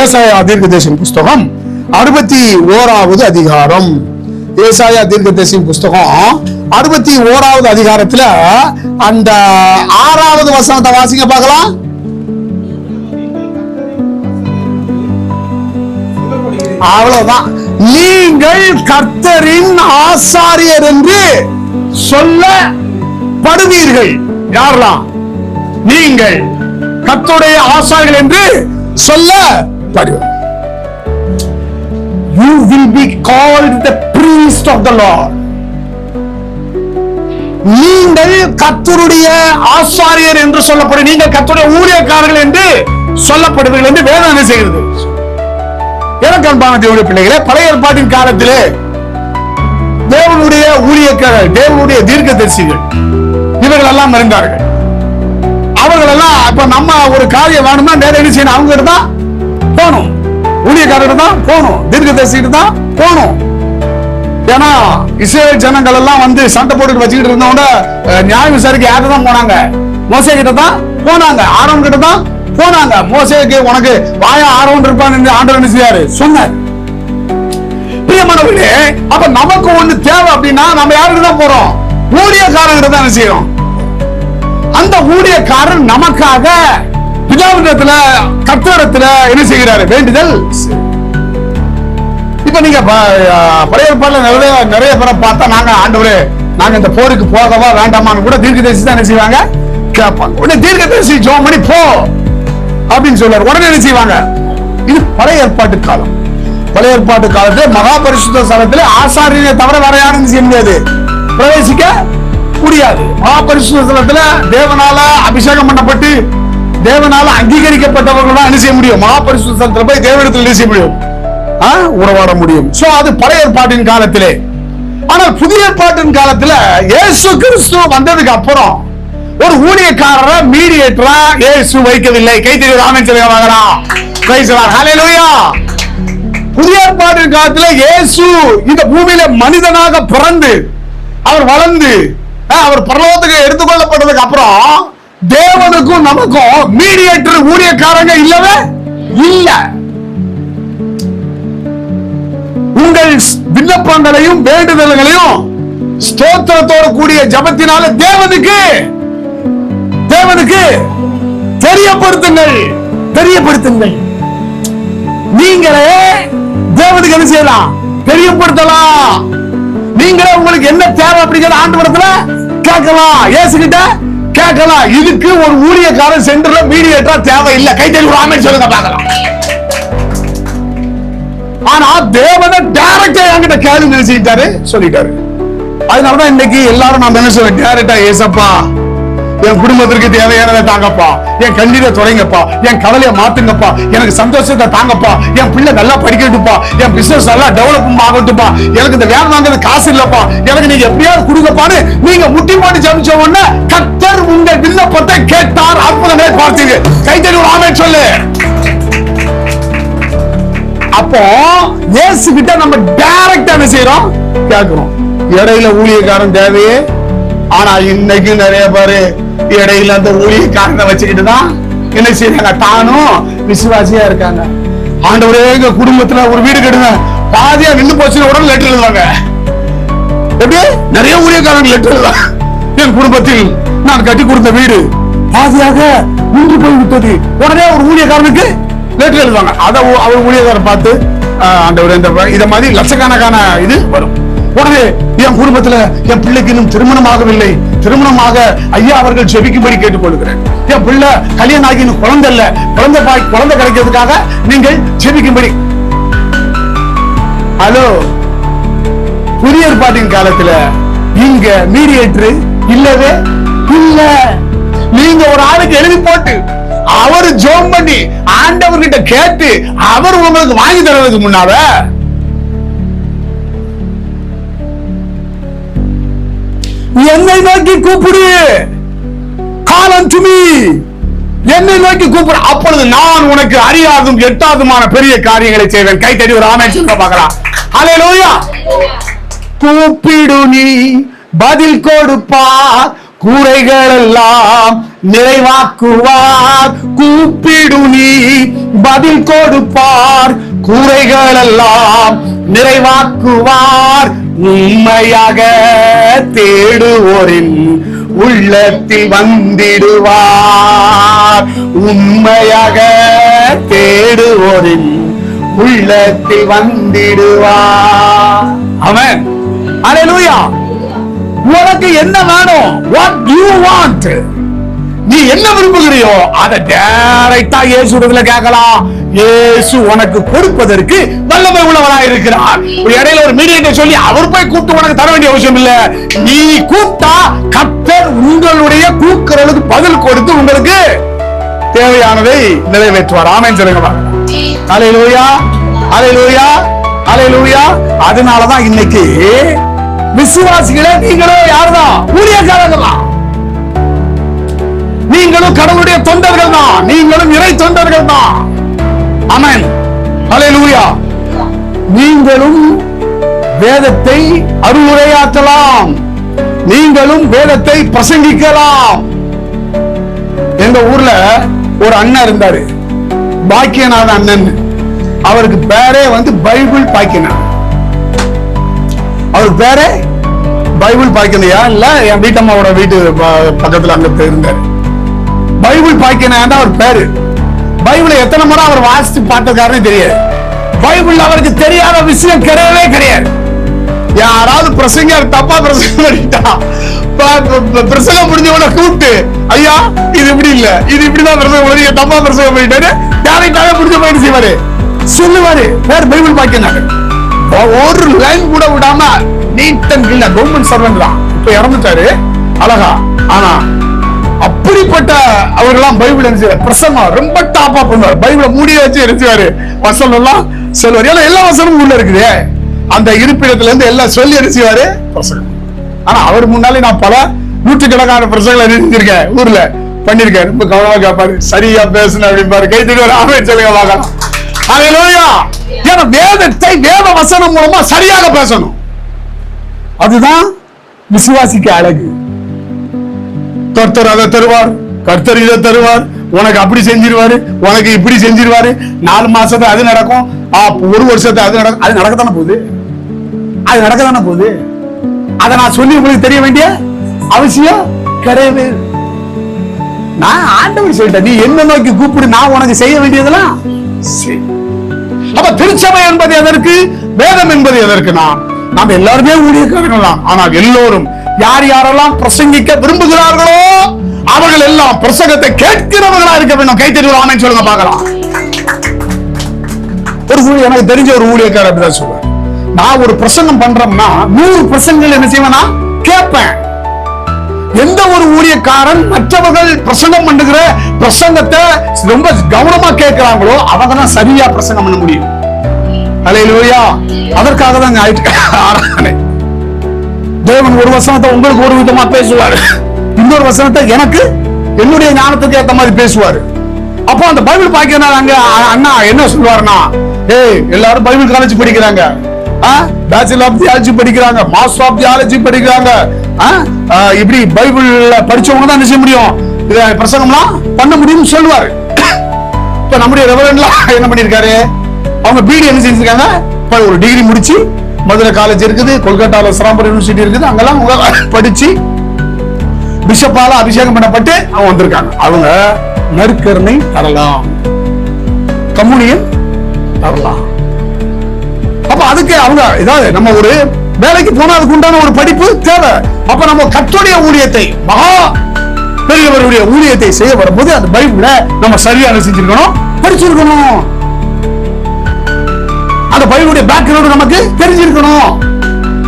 ஏசாயா தீர்க்கதரிசியின் புஸ்தகம் 61வது அதிகாரம். ஏசாயா தீர்க்கதரிசியின் புஸ்தகம் 61வது அதிகாரத்துல அந்த 6வது வசனத்தை வாசிங்க பார்க்கலாம். அவ்வளவுதான். நீங்கள் கர்த்தரின் ஆசாரியர் என்று சொல்லப்படுவீர்கள். யாரெல்லாம்? நீங்கள் கர்த்தருடைய ஆசாரியர்கள் என்று சொல்லப்படுவீர்கள். You will be called the priest of the Lord. நீங்கள் கர்த்தருடைய ஆசாரியர் என்று சொல்லப்படும். நீங்கள் கர்த்தருடைய ஊழியக்காரர்கள் என்று சொல்லப்படுவீர்கள் என்று வேதம் என்ன செய்கிறது? எனக்கு அன்பான தேவனுடைய பிள்ளைகளே, பழைய ஏற்பாட்டின் காலத்திலே தேவனுடைய ஊழியக்காரர்கள், தேவனுடைய தீர்க்கதரிசிகள் இவர்கள் எல்லாம் இருந்தார்கள். அவர்கள் எல்லாம் இப்ப நம்ம ஒரு காரியம் வேணும்னா நேரம் என்ன செய்யணும்? அவங்க தான் போகணும், ஊழியக்காரர்கள் தான் போகணும், தீர்க்கதரிசிட்டு தான் போகணும். ஏன்னா இஸ்ரவேல் ஜனங்கள் எல்லாம் வந்து சண்டை போட்டு வச்சுக்கிட்டு இருந்தவங்க நியாய விசாரிக்க யாரு தான் போனாங்க? மோசே கிட்ட தான் போனாங்க, ஆரோன் கிட்ட தான் போனாங்க. மோசேக்கு உனக்கு வாயா ஆரோன் இருப்பான்னு ஆண்டவர் என்ன செய்யாரு சொன்னார். பிரியமானவர்களே, அப்ப நமக்கு ஒண்ணு தேவை அப்படின்னா நம்ம யாருக்கு தான் போறோம்? ஊழியக்காரங்க தான் என்ன செய்யறோம்? அந்த ஊழியக்காரர் நமக்காக பிதாவிடத்துல கர்த்தரிடத்துல என்ன செய்கிறாரு? வேண்டுதல். இப்ப நீங்க பழைய ஏற்பாடுல நிறைய பேரை பார்த்தா நாங்க ஆண்டவரே நாங்க இந்த போருக்கு போகவா வேண்டாமான்னு கூட தீர்க்கதரிசி தான் என்ன செய்வாங்க? கேட்பாங்க. உடனே தீர்க்கதரிசி ஜெபம் பண்ணி போ அப்படின்னு சொல்றாரு. உடனே என்ன செய்வாங்க? இது பழைய ஏற்பாட்டு காலம். பழைய ஏற்பாட்டு காலத்துல மகா பரிசுத்த ஸ்தலத்துல ஆசாரியரை தவிர வேற யாரும் செய்ய முடியாது, பிரவேசிக்க முடியாது. மகா பரிசுத்த ஸ்தலத்துல தேவனால அபிஷேகம் பண்ணப்பட்டு தேவனால அங்கீகரிக்கப்பட்டவர்கள் தான் என்ன செய்ய முடியும்? மகா பரிசுத்த ஸ்தலத்துல போய் தேவனிடத்தில் என்ன செய்ய முடியும்? உறவாட முடியும். சோ அது பழைய ஏற்பாட்டின் காலத்திலே. ஆனால் புதிய ஏற்பாட்டின் காலத்துல இயேசு கிறிஸ்து வந்ததுக்கு அப்புறம் ஒரு ஊழியக்காரரை மீடியேட்டரா இயேசு வைக்கவில்லை. கைத்தறி ஆமென் சொல்லுங்க. Praise the Lord. ஹல்லேலூயா. புதிய ஏற்பாட்டின் காலத்துல இயேசு இந்த பூமியில மனிதனாக பிறந்து அவர் வளர்ந்து அவர் பரலோகத்துக்கு எடுத்துக்கொள்ளப்பட்டதுக்கு அப்புறம் தேவனுக்கும் நமக்கும் மீடியேட்டர் ஊழியக்காரங்க இல்லவே இல்ல. உங்கள் விண்ணப்பங்களையும் வேண்டுதல்களையும் ஸ்தோத்திரத்தோடு கூடிய ஜபத்தினால தேவனுக்கு தெரியப்படுத்துங்கள். நீங்களே தேவனுக்கு என்ன செய்யலாம்? தெரியப்படுத்தலாம். நீங்களே உங்களுக்கு என்ன தேவை அப்படிங்கிற ஆண்டவரத்துல கேட்கலாம், இயேசுகிட்ட கேட்கலாம். இதுக்கு ஒரு ஊழியக்காரன் சென்டர்ல மீடியேட்டரா தேவை இல்லை. கைத்தறி ஆமென் சொல்லுங்க பார்க்கலாம். ஆனா தேவனை டைரக்டா என்கிட்ட கேள்வி செஞ்சிட்டாரு, சொல்லிட்டாரு. அதனாலதான் இன்னைக்கு எல்லாரும் நான் என்ன சொல்றேன்? டைரக்டா ஏசப்பா என் குடும்பத்திற்கு தேவையானதை தாங்கப்பா, என் கண்ணீரை தொடங்கப்பா, என் கவலையை மாத்துங்கப்பா, எனக்கு சந்தோஷத்தை தாங்கப்பா, என் பிள்ளை நல்லா படிக்கட்டுப்பா, என் பிசினஸ் நல்லா டெவலப் ஆகட்டும்பா, எனக்கு இந்த வேலை வாங்குறது காசு இல்லப்பா, எனக்கு நீங்க எப்படியாவது கொடுங்கப்பான்னு நீங்க முட்டி போட்டு ஜெபிச்ச உடனே கர்த்தர் உங்கள் விண்ணப்பத்தை கேட்டார். அற்புதமே பார்த்தீங்க. கைத்தறி ஆமென் சொல்லு. அப்போ இயேசு கிட்ட நம்ம டைரக்டா என்ன செய்யறோம்? கேட்கிறோம். இடையில ஊழியக்காரன் தேவையே. ஆனா இன்னைக்கு நிறைய பேரு இடையில அந்த ஊழியக்காரனை வச்சுக்கிட்டு தான் என்ன செய்யறாங்க? தானும் விசுவாசியா இருக்காங்க. ஆண்டவரே எங்க குடும்பத்துல ஒரு வீடு கட்டுங்க, பாதியா நின்று போச்சுன்னு உடனே லெட்டர் எழுதுவாங்க. எப்படி? நிறைய ஊழியக்காரங்க லெட்டர் எழுதுவாங்க. என் குடும்பத்தில் நான் கட்டி கொடுத்த வீடு பாதியாக நின்று போய்விட்டது. உடனே ஒரு ஊழியக்காரனுக்கு லெட்டர் எழுதுவாங்க. அதை அவர் ஊழியக்காரர் பார்த்து ஆண்டவரே இத மாதிரி லட்சக்கணக்கான இது வரும். உடனே என் குடும்பத்துல என் பிள்ளைக்கு இன்னும் திருமணமாகவில்லை, திருமணமாக ஐயா அவர்கள் ஜெபிக்கும்படி கேட்டுக்கொள்கிறேன். என் பிள்ளை கல்யாணம் ஆகி இன்னும் குழந்தை இல்ல, குழந்தை கிடைக்கிறதுக்காக நீங்கள் ஜெபிக்கும்படி. ஹலோ, புதிய ஏற்பாட்டின் காலத்துல இங்க மீடியேட்டர் இல்லவே இல்ல. நீங்க ஒரு ஆளுக்கு எழுதி போட்டு அவர் ஜெபம் பண்ணி ஆண்டவர்கிட்ட கேட்டு அவர் உங்களுக்கு வாங்கி தருவதற்கு முன்னால என்னை நோக்கி கூப்பிடு, call unto me, என்னை நோக்கி கூப்பிடு, அப்பொழுது நான் உனக்கு அறியாதும் எட்டாதுமான பெரிய காரியங்களை செய்வேன். கைத்தடி ஒரு ஆமென் சொல்ல பார்க்கலாம். ஹல்லேலூயா. கூப்பிடு நீ பதில் கொடுப்பார், கூரைகள் எல்லாம் நிறைவாக்குவார். கூப்பிடு நீ பதில் கொடுப்பார். கூரைகள் எல்லாம் நிறைவாக்குவார். உண்மையாக தேடுவோரின் உள்ளத்தில் வந்திடுவார். உண்மையாக தேடுவோரின் உள்ளத்தில் வந்திடுவார். ஆமென். அல்லேலூயா. உனக்கு என்ன வேணும்? What you want? நீ என்ன விரும்புகிறியோ அதை டைரக்டா இயேசுவிடத்துல கேட்கலாம். இயேசு உனக்கு கொடுப்பதற்கு வல்லமை உள்ளவராய் இருக்கிறார். இடையில ஒரு மீடியேட்டர் சொல்லி அவர் போய் கூப்பிட்டு உனக்கு தர வேண்டிய அவசியம் இல்ல. நீ கூப்பிட்டா கர்த்தர் உங்களுடைய கூக்குரலுக்கு பதில் கொடுத்து உங்களுக்கு தேவையானதை நிறைவேற்றுவார். ஆமென் சொல்லுங்க. அல்லேலூயா, அல்லேலூயா, அல்லேலூயா. அதனாலதான் இன்னைக்கு விசுவாசிகளே நீங்களும் யாருதான்? ஊழியக்காரர்கள் தான். நீங்களும் கடவுளுடைய தொண்டர்கள் தான். நீங்களும் இறை தொண்டர்கள் தான். ஆமென். அல்லேலூயா. நீங்களும் வேதத்தை அருளுரையாற்றலாம். நீங்களும் வேதத்தை பிரசங்கிக்கலாம். எங்க ஊர்ல ஒரு அண்ணன் இருந்தாரு, பாக்கியநாத அண்ணன். அவருக்கு பேரே பைபிள் பாக்கியநாத. அவருக்கு பேரே பைபிள் பாக்கியனையா இல்ல, என் வீட்டம்மாவோட வீட்டு பக்கத்துல அங்க இருந்தாரு. பைபிள் பாக்கியனா அவர் பேரு. பைபிளை எத்தனை முறை அவர் வாசித்து பார்த்ததுக்காரனே தெரியாது. பைபிள் அவருக்கு தெரியாத விஷயம் கிடையவே கிடையாது. யாராவது பிரசங்கர் தப்பா பிரசங்கம் பண்ணிட்டா பிரசங்கம் முடிஞ்சவன கூப்பிட்டு, ஐயா இது இப்படி இல்ல, இது இப்படிதான் பிரசங்கம் பண்ணி தப்பா பிரசங்கம் பண்ணிட்டாரு, டேரக்டாவே முடிஞ்ச போயிட்டு செய்வாரு, சொல்லுவாரு. பேர் பைபிள் பாக்கியனாரு. ஒரு லைன் கூட விடாம neat and clean. Government servant தான், இப்ப இறந்துட்டாரு அழகா. ஆனா அப்படிப்பட்ட அவர்களாம் பைபிள் பிரசங்கம் ரொம்ப டாப்பா பண்ணுவார். பைபிளை மூடிய வச்சு எரிச்சுவாரு, வசனம் எல்லாம் சொல்லுவார். ஏன்னா எல்லா வசனமும் உள்ள இருக்குது. அந்த இருப்பிடத்துல இருந்து எல்லாம் சொல்லி எரிச்சுவாரு பிரசங்கம். ஆனா அவர் முன்னாலே நான் பல நூற்றுக்கணக்கான பிரசங்களை நினைச்சிருக்கேன், ஊர்ல பண்ணிருக்கேன். ரொம்ப கவனமா கேட்பாரு, சரியா பேசணும் அப்படின்பாரு. கைத்துட்டு ஆமென் சொல்லுங்க பார்க்கலாம். அல்லேலூயா. ஏன்னா வேதத்தை வேத வசனம் மூலமா சரியாக பேசணும். அதுதான் விசுவாசிக்க அழகு. கர்த்தர் அதை தருவார், கர்த்தர் இதை தருவார், உனக்கு அப்படி செஞ்சிருவாரு, உனக்கு இப்படி செஞ்சிருவாரு. 4 மாசத்துல அது நடக்கும், 1 வருஷத்துல அது நடக்கும். அது நடக்கத்தானே போகுது, அது நடக்கத்தானே போகுது. அதை நான் சொல்லி உங்களுக்கு தெரிய வேண்டிய அவசியம் கிடையாது. நான் ஆண்டவர் சொல்லிட்டேன், நீ என்ன நோக்கி கூப்பிடு, நான் உனக்கு செய்ய வேண்டியதெல்லாம். அப்ப திருச்சபை என்பது எதற்கு? வேதம் என்பது எதற்கு? நாம் எல்லாருமே ஊழியக்காரர்கள் தான். ஆனால் எல்லோரும் யார் யாரெல்லாம் பிரசங்கிக்க விரும்புகிறார்களோ அவர்கள் எல்லாம் பிரசங்கத்தை கேட்கிறவர்களா இருக்க வேண்டும். கைத்தறி ஆமென் சொல்லுங்க பார்க்கலாம். ஒரு எனக்கு தெரிஞ்ச ஒரு ஊழியக்காரர் அப்படிதான் சொல்லுவார், நான் ஒரு பிரசங்கம் பண்றோம்னா 100 பிரசங்கங்கள் என்ன செய்வேன்னா கேட்பேன். எந்த ஒரு ஊழியக்காரன் மற்றவர்கள் பிரசங்கம் பண்ணுகிற பிரசங்கத்தை ரொம்ப கவனமா கேட்கிறாங்களோ அவங்க தான் சரியா பிரசங்கம் பண்ண முடியும். அல்லேலூயா. அதற்காக தான் ஆராதனை. தேவன் ஒரு வசனத்தை உங்களுக்கு ஒரு விதமா பேசுவாரு, இன்னொரு வசனத்தை எனக்கு என்னுடைய ஞானத்துக்கு ஏத்த மாதிரி பேசுவாரு. அப்போ அந்த பைபிள் பாக்கியனால அங்க அண்ணா என்ன சொல்லுவாருன்னா, எல்லாரும் பைபிள் காலேஜ் படிக்கிறாங்க, பேச்சுலர் ஆஃப் தியாலஜி படிக்கிறாங்க, மாஸ்டர் ஆஃப் தியாலஜி படிக்கிறாங்க, இப்படி பைபிள் படிச்சவங்க தான் என்ன செய்ய முடியும், இத பிரசங்கம்லாம் பண்ண முடியும்னு சொல்லுவாரு. இப்ப நம்முடைய ரெவரண்ட்லாம் என்ன பண்ணிருக்காரு, அவங்க பிடி என்ன செஞ்சிருக்காங்க, ஒரு டிகிரி முடிச்சு மதுரை காலேஜ் இருக்குது, கொல்கத்தால ஸ்ராம்பர் யூனிவர்சிட்டி இருக்குது, அங்கெல்லாம் படிச்சு பிஷப்பால அபிஷேகம் பண்ணப்பட்டு அவங்க வந்திருக்காங்க. அவங்க நற்கருணை தரலாம், கம்யூனியன் தரலாம். அப்ப அதுக்கு அவங்க ஏதாவது நம்ம ஒரு வேலைக்கு போனா அதுக்கு உண்டான ஒரு படிப்பு தேவை. அப்ப நம்ம கர்த்தருடைய ஊழியத்தை, மகா பெரியவருடைய ஊழியத்தை செய்ய வரும்போது அந்த பைபிளை நம்ம சரியாக செஞ்சிருக்கணும், படிச்சிருக்கணும். அந்த பைபிளுடைய பேக்ரவுண்ட் நமக்கு தெரிஞ்சிருக்கணும்.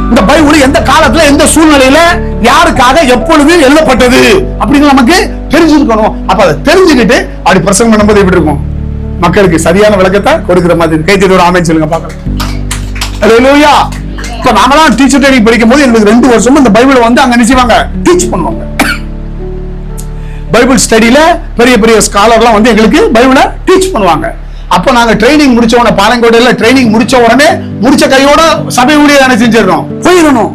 இந்த பைபிள் எந்த காலத்துல எந்த சூழ்நிலையில யாருக்காக எப்பொழுது எழுதப்பட்டது அப்படின்னு நமக்கு தெரிஞ்சிருக்கணும். அப்ப அதை தெரிஞ்சுக்கிட்டு அப்படி பிரசங்கம் பண்ணும்போது எப்படி இருக்கும், மக்களுக்கு சரியான விளக்கத்தை கொடுக்கிற மாதிரி. கைத்தறி ஆமென் சொல்லுங்க பார்க்கலாம். அல்லேலூயா. இப்ப நாமெல்லாம் டீச்சர் ட்ரைனிங் படிக்கும் போது எங்களுக்கு 2 வருஷமும் இந்த பைபிளை அங்க நினைச்சுவாங்க, டீச் பண்ணுவாங்க. பைபிள் ஸ்டடியில பெரிய பெரிய ஸ்காலர்லாம் எங்களுக்கு பைபிளை டீச் பண்ணுவாங்க. அப்ப நாங்க ட்ரைனிங் முடிச்ச உடனே, பாலங்கோட்டையில ட்ரைனிங் முடிச்ச உடனே முடிச்ச கையோட சபை ஊழியர் என்ன செஞ்சிடணும், போயிடணும்.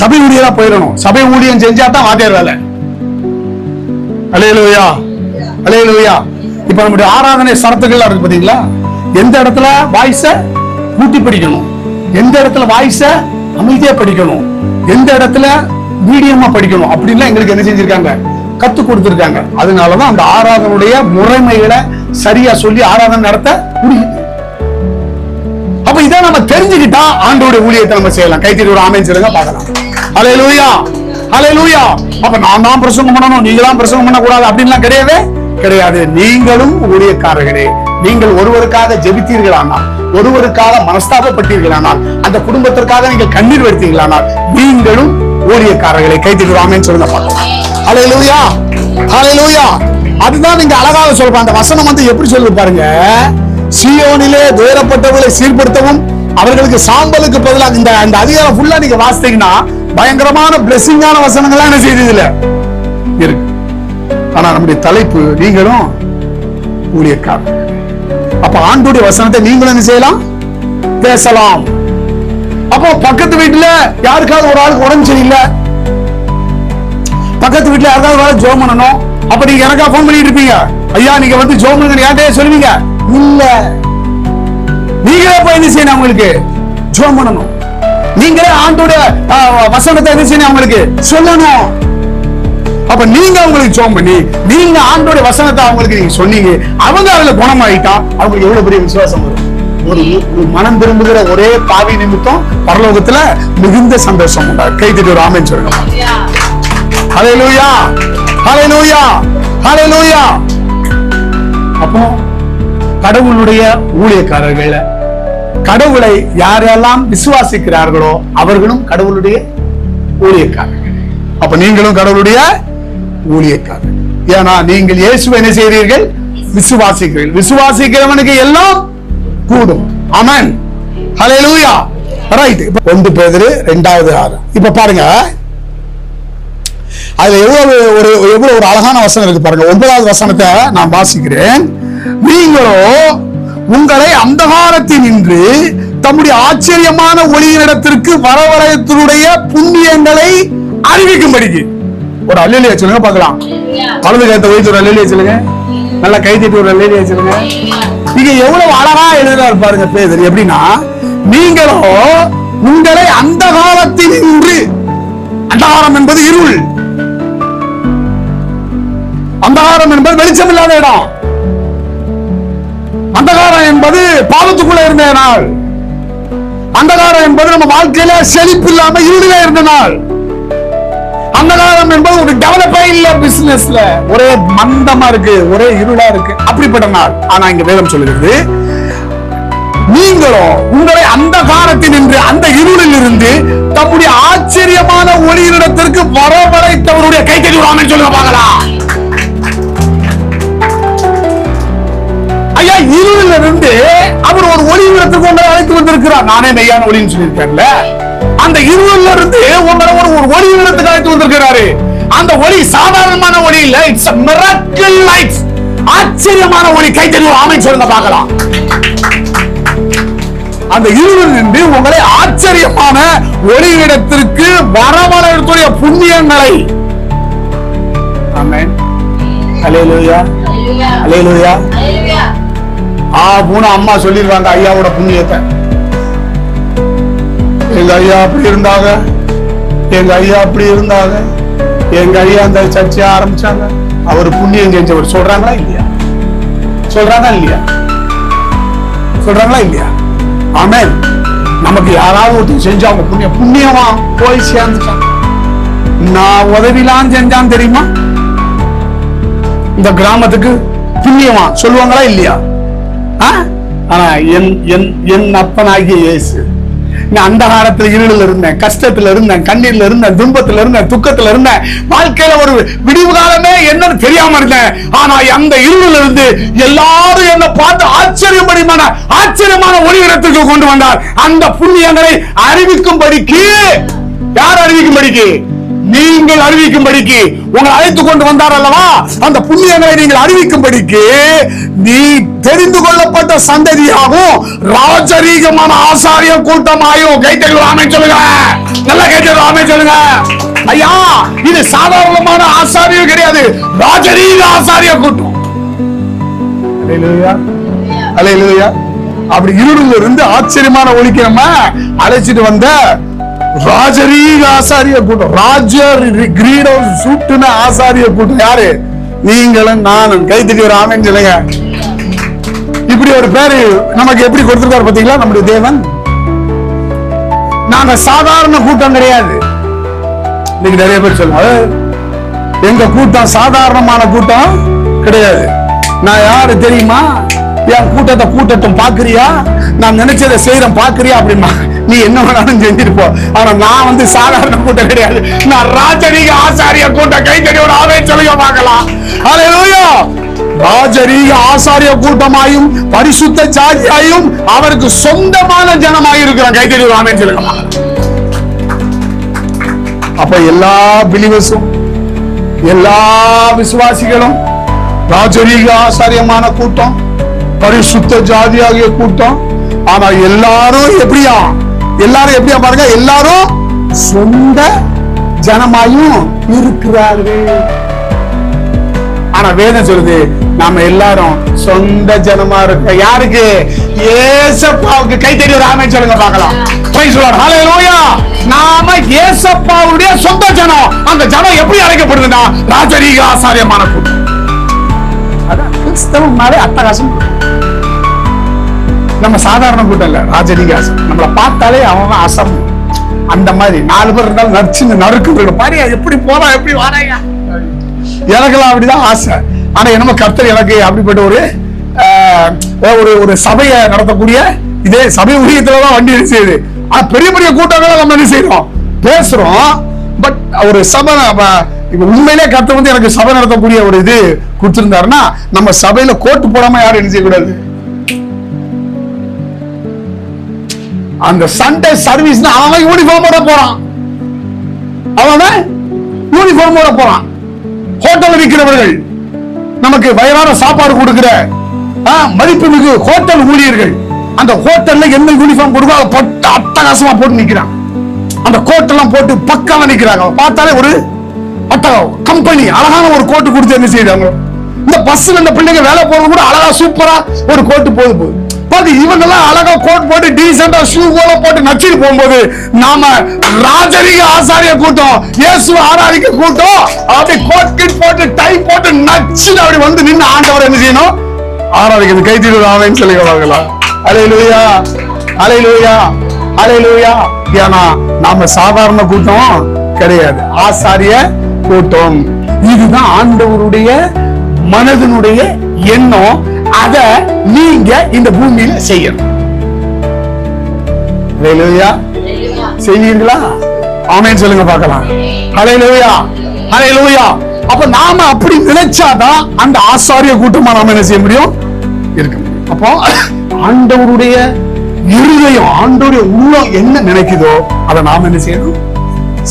சபை ஊழியரா போயிடணும். சபை ஊழியம் செஞ்சா தான் வாத்தியார் வேலை. அல்லேலூயா, அல்லேலூயா. இப்ப நம்முடைய ஆராதனை சரத்துகள் இருக்கு பாத்தீங்களா? எந்த இடத்துல வாய்ஸ கூட்டி படிக்கணும், எந்த இடத்துல வாய்ஸ அமைதியா படிக்கணும், எந்த இடத்துல மீடியமா படிக்கணும் அப்படின்லாம் எங்களுக்கு என்ன செஞ்சிருக்காங்க, கத்து கொடுத்திருக்காங்க. அதனாலதான் அந்த ஆராதனுடைய முறைமைகளை சரியா சொல்லி ஆராதனை நடத்த முடியுது. அப்ப இதை நம்ம தெரிஞ்சுக்கிட்டா ஆண்டோட ஊழியத்தை நம்ம செய்யலாம். கைத்தறி ஒரு ஆமென் சொல்லுங்க பார்க்கலாம். அல்லேலூயா, அல்லேலூயா. அப்ப நான் தான் பிரசங்கம் பண்ணணும், நீங்க தான் பிரசங்கம் பண்ண கூடாது அப்படின்லாம் கிடையவே கிடையாது. நீங்களும் ஊழியக்காரர்களே. நீங்கள் ஒருவருக்காக ஜெபித்தீர்களானால், ஒருவருக்காக மனஸ்தாபப்பட்டீர்களானால், அந்த குடும்பத்திற்காக நீங்கள் கண்ணீர் வடித்தீர்களானால் நீங்களும் ஊழியக்காரர்களை. கைத்தறி ஆமென் சொல்லுங்க பார்க்கலாம். அல்லேலூயா, அல்லேலூயா. அதுதான் நீங்க அழகாக சொல்றோம். அந்த வசனம் வந்து எப்படி சொல்லுது பாருங்க. சீயோனிலே துயரப்பட்டவர்களை சீர்படுத்தவும் அவர்களுக்கு சாம்பலுக்கு பதிலாக, இந்த அதிகாரம் ஃபுல்லா நீங்க வாசித்தீங்கன்னா பயங்கரமான பிளெஸிங்கான வசனங்கள்லாம் என்ன செய்யுது இதுல இருக்கு. ஆனா நம்முடைய தலைப்பு நீங்களும் ஊழியக்காரர். அப்ப ஆண்டோடைய வசனத்தை நீங்களும் என்ன செய்யலாம், பேசலாம். அப்போ பக்கத்து வீட்டுல யாருக்காவது ஒரு ஆளுக்கு உடம்பு சரியில்லை, பக்கத்து வீட்டுல யாருக்காவது ஜோம் பண்ணணும். அப்ப நீங்க எனக்கா போன் பண்ணிட்டு இருப்பீங்க, ஐயா நீங்க வந்து ஜோம் பண்ணுங்க யார்கிட்டயே சொல்லுவீங்க? இல்ல, நீங்களே போய் என்ன செய்யணும், அவங்களுக்கு ஜோம் பண்ணணும். நீங்களே ஆண்டோடைய வசனத்தை என்ன செய்யணும், அவங்களுக்கு சொல்லணும். அப்ப நீங்க அவங்களுக்கு ஜோம் பண்ணி நீங்க ஆண்டோடைய வசனத்தை அவங்களுக்கு நீங்க சொன்னீங்க, அவங்க அதுல குணமாயிட்டா அவங்களுக்கு எவ்வளவு பெரிய விசுவாசம் வரும். ஒரு மனம் திரும்புகிற ஒரே பாவி நிமித்தம் பரலோகத்துல மிகுந்த சந்தோஷம் உண்டா. கைத்தட்டி ஒரு ஆமென் சொல்லுங்க. ஹல்லேலூயா, ஹல்லேலூயா, ஹல்லேலூயா. அப்போ கடவுளுடைய ஊழியக்காரர்கள், கடவுளை யாரெல்லாம் விசுவாசிக்கிறார்களோ அவர்களும் கடவுளுடைய ஊழியக்காரர்கள். அப்ப நீங்களும் கடவுளுடைய ஊழியக்காரர்கள். ஏன்னா நீங்கள் இயேசுவை என்ன செய்கிறீர்கள், விசுவாசிக்கிறீர்கள். விசுவாசிக்கிறவனுக்கு எல்லாம் கூடும். ஆமென், ஹல்லேலூயா. ரைட். 1 பேதுரு 2:6. இப்ப பாருங்க, அதுல எவ்வளவு ஒரு அழகான வசனம் இருக்கு பாருங்க. 9வது வசனத்தை நான் வாசிக்கிறேன். நீங்களோ உங்களை அந்தகாரத்தில் நின்று தம்முடைய ஆச்சரியமான ஒளியினிடத்திற்கு வரவழைத்தருடைய புண்ணியங்களை அறிவிக்கும்படிக்கு. ஒரு அல்லேலூயா சொல்லுங்க பார்க்கலாம். வலது கரத்தை வைத்து ஒரு அல்லேலூயா சொல்லுங்க. நல்லா கை தட்டி ஒரு அல்லேலூயா சொல்லுங்க. நீங்க எவ்வளவு அழகா எழுதுறாரு பாருங்க பேதுரு. எப்படின்னா, நீங்களோ உங்களை அந்தகாரத்தில் நின்று, அந்தகாரம் என்பது இருள், அந்தகாரம் என்பது வெளிச்சம் இல்லாத இடம், அந்தகாரம் என்பது பாவத்துக்குள்ள இருந்த நாள், அந்தகாரம் என்பது நம்ம வாழ்க்கையில செழிப்பு இல்லாம இருளில இருந்த நாள், அந்தகாரம் என்பது ஒரு டெவலப்பே இல்ல, பிசினஸ்ல ஒரே மந்தமா இருக்கு, ஒரே இருளா இருக்கு, அப்படிப்பட்ட நாள். ஆனா இங்க வேதம் சொல்லுகிறது, நீங்களோ உங்களை அந்த காலத்தில் நின்று அந்த இருளில் இருந்து தம்முடைய ஆச்சரியமான ஒளியினிடத்திற்கு வரவழைத்தவருடைய கைத்தறி ஆமென் சொல்லுங்க பார்க்கலாம். ஐயா, இருளில் இருந்து அவர் ஒரு ஒளியினிடத்திற்கு உங்களை அழைத்து வந்திருக்கிறார். நானே மெய்யான ஒளின்னு சொல்லியிருக்கேன்ல. அந்த இருளில் இருந்து உங்களை ஒரு ஒளியினிடத்துக்கு அழைத்து வந்திருக்கிறாரு. அந்த ஒளி சாதாரணமான ஒளி இல்ல, இட்ஸ் a miracle light. ஆச்சரியமான ஒளி. கைத்தறி ஆமென் சொல்லுங்க பார்க்கலாம். அந்த இருளில் நின்று உங்களை ஆச்சரியமான ஒளியிடத்திற்கு வரவழைத்துடைய புண்ணியங்களை. ஆமென், ஹல்லேலூயா, ஹல்லேலூயா. போன அம்மா சொல்லிருவாங்க ஐயாவோட புண்ணியத்தை. எங்க ஐயா அப்படி இருந்தாங்க, எங்க ஐயா அப்படி இருந்தாங்க, எங்க ஐயா அந்த சர்ச்சையை ஆரம்பிச்சாங்க, அவர் புண்ணியம் செஞ்சவர். சொல்றாங்களா இல்லையா? சொல்றாங்களா இல்லையா? சொல்றாங்களா இல்லையா? ஆமென். நமக்கு யாராவது ஒருத்தர் செஞ்சா அவங்க புண்ணியமா போய் சேர்ந்துட்டாங்க. நான் உதவிலாம் செஞ்சான் தெரியுமா, இந்த கிராமத்துக்கு புண்ணியமா சொல்லுவாங்களா இல்லையா? ஆனா என் அப்பனாகிய இயேசு, நான் அந்த காலத்துல இருளில் இருந்தேன், கஷ்டத்துல இருந்தேன், கண்ணீர்ல இருந்தேன், துன்பத்துல இருந்தேன், துக்கத்துல இருந்தேன், வாழ்க்கையில ஒரு விடிவு காலமே என்னன்னு தெரியாம இருந்தேன். ஆனா அந்த இருளில் இருந்து எல்லாரும் என்ன பார்த்து ஆச்சரியமான ஒளியிடத்திற்கு கொண்டு வந்தார். அந்த புண்ணியங்களை அறிவிக்கும்படிக்கு. யார் அறிவிக்கும்படிக்கு? நீங்கள் அறிவிக்கும்படிக்கு உங்களை அழைத்துக் கொண்டு வந்தார் அல்லவா, அந்த புண்ணியங்களை நீங்கள் அறிவிக்கும்படிக்கு நீ தெரிந்து கொள்ளப்பட்ட சந்ததியாகவும் ராஜரீகமான ஆசாரிய கூட்டமாயும். கைத்தறிகள் ஆமென் சொல்லுங்க, நல்ல கைத்தறிகள் ஆமென் சொல்லுங்க. ஐயா, இது சாதாரணமான ஆசாரியம் கிடையாது, ராஜரீக ஆசாரிய கூட்டம். அல்லேலூயா, அல்லேலூயா. அப்படி இருளில் இருந்து ஆச்சரியமான ஒளிக்கு நம்ம அழைச்சிட்டு வந்த ராஜரீக ஆசாரிய கூட்டம், கிரீடம் சூட்டுன ஆசாரிய கூட்டம் யாரு? நீங்களும் நானும். கைத்துக்கு ஒரு ஆமென் சொல்லுங்க. இப்படி ஒரு பேரு நமக்கு எப்படி கொடுத்திருக்காரு பாத்தீங்களா நம்முடைய தேவன். நாங்க சாதாரண கூட்டம் கிடையாது. இன்னைக்கு நிறைய பேர் சொல்லுவாங்க எங்க கூட்டம் சாதாரணமான கூட்டம் கிடையாது. நான் யாரு தெரியுமா? என் கூட்டத்தை கூட்டட்டும் பாக்குறியா, நான் நினைச்சதை செய்யறேன் பாக்குறியா அப்படிமா, நீ என்ன வேணாலும் செஞ்சிருப்போம். ஆனா நான் சாதாரண கூட்டம் கிடையாது, நான் ராஜரீக ஆசாரிய கூட்டம். கைத்தறியோட ஆமென் சொல்லுங்க பார்க்கலாம். அல்லேலூயா. ராஜரீக ஆசாரிய கூட்டமாயும் பரிசுத்த ஜாதியாயும் அவருக்கு சொந்தமான ஜனமாய் இருக்கிறான். கைத்தறியோட ஆமென் சொல்லுங்க. அப்ப எல்லா பிலிவர்ஸும் எல்லா விசுவாசிகளும் ராஜரீக ஆசாரியமான கூட்டம், பரிசுத்த ஜாதியாகிய கூட்டம். ஆனா எல்லாரும் எப்படியா பாருங்க, எல்லாரும் சொந்த ஜனமாயும் இருக்கிறார்கள். ஆனா வேதம் சொல்லுது நாம எல்லாரும் சொந்த ஜனமா இருக்க. யாருக்கு? ஏசப்பாவுக்கு. கைத்தறி ஒரு ஆமென் சொல்லுங்க பார்க்கலாம். ஹல்லேலூயா. நாம ஏசப்பாவுடைய சொந்த ஜனம். அந்த ஜனம் எப்படி அழைக்கப்படுதுன்னா ராஜரீக ஆசாரியமான கூட்டம். அதான் கிறிஸ்தவம் மேலே அட்டகாசம். நம்ம சாதாரண கூட்டம் இல்ல, ராஜரீக ஆசை. நம்மளை பார்த்தாலே அவங்க அசம். அந்த மாதிரி 4 பேர் இருந்தாலும் நடிச்சு நறுக்கு பாரு, எப்படி போறா எப்படி வாராங்க. எனக்கெல்லாம் அப்படிதான் ஆசை. ஆனா என்னமோ கர்த்தர் எனக்கு அப்படிப்பட்ட ஒரு சபையை நடத்தக்கூடிய இதே சபை ஊழியத்துலதான் வண்டி செய்யுது. ஆனா பெரிய பெரிய கூட்டங்களை நம்ம என்ன செய்யறோம், பேசுறோம். பட் ஒரு சபை இப்ப உண்மையிலே கர்த்தர் எனக்கு சபை நடத்தக்கூடிய ஒரு இது கொடுத்திருந்தாருன்னா, நம்ம சபையில கோட்டு போடாம யாரும் என்ன செய்யக்கூடாது. அந்த சண்டே சர்வீஸ் அவன் யூனிஃபார்மோட போறான், அவன் யூனிஃபார்மோட போறான். ஹோட்டல் விற்கிறவர்கள், நமக்கு வயதான சாப்பாடு கொடுக்கிற மதிப்புமிகு ஹோட்டல் ஊழியர்கள், அந்த ஹோட்டல்ல என்ன யூனிஃபார்ம் கொடுக்க போட்டு அட்டகாசமா போட்டு நிக்கிறான். அந்த கோட் எல்லாம் போட்டு பக்காவா நிக்கிறாங்க. பார்த்தாலே ஒரு கம்பெனி அழகான ஒரு கோட்டு கொடுத்து என்ன செய்யறாங்க. இந்த பஸ்ல இந்த பிள்ளைங்க வேலை போறது கூட அழகா சூப்பரா ஒரு கோட்டு போகுது. இவங்க எல்லாம் அழகா கோட் போட்டு டீசெண்டா ஷூ போட்டு நச்சிட்டு போகும்போது நாம ராஜரீக ஆசாரிய கூட்டம், இயேசுவை ஆராதிக்க கூட்டம், அப்படி கோட் கிட் போட்டு டை போட்டு நச்சு அப்படி நின்று ஆண்டவர் என்ன செய்யணும், ஆராதிக்கிறது. கைத்தறி ஆமென் சொல்லி வாங்கலாம். அல்லேலூயா, அல்லேலூயா, அல்லேலூயா. ஏன்னா நாம சாதாரண கூட்டம் கிடையாது, ஆசாரிய கூட்டம். இதுதான் ஆண்டவருடைய மனதினுடைய எண்ணம். அத நீங்க இந்த பூமியில செய்யணும். அல்லேலூயா. செய்வீங்களா? ஆமென் சொல்லுங்க பார்க்கலாம். அல்லேலூயா, அல்லேலூயா. அப்ப நாம அப்படி நினைச்சாதான் அந்த ஆசாரிய கூட்டமா நாம என்ன செய்ய முடியும், இருக்க முடியும். அப்போ ஆண்டவருடைய இருதயம், ஆண்டவருடைய உள்ளம் என்ன நினைக்குதோ அதை நாம என்ன செய்யணும்,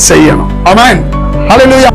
செய்யணும். ஆமென். அல்லேலூயா.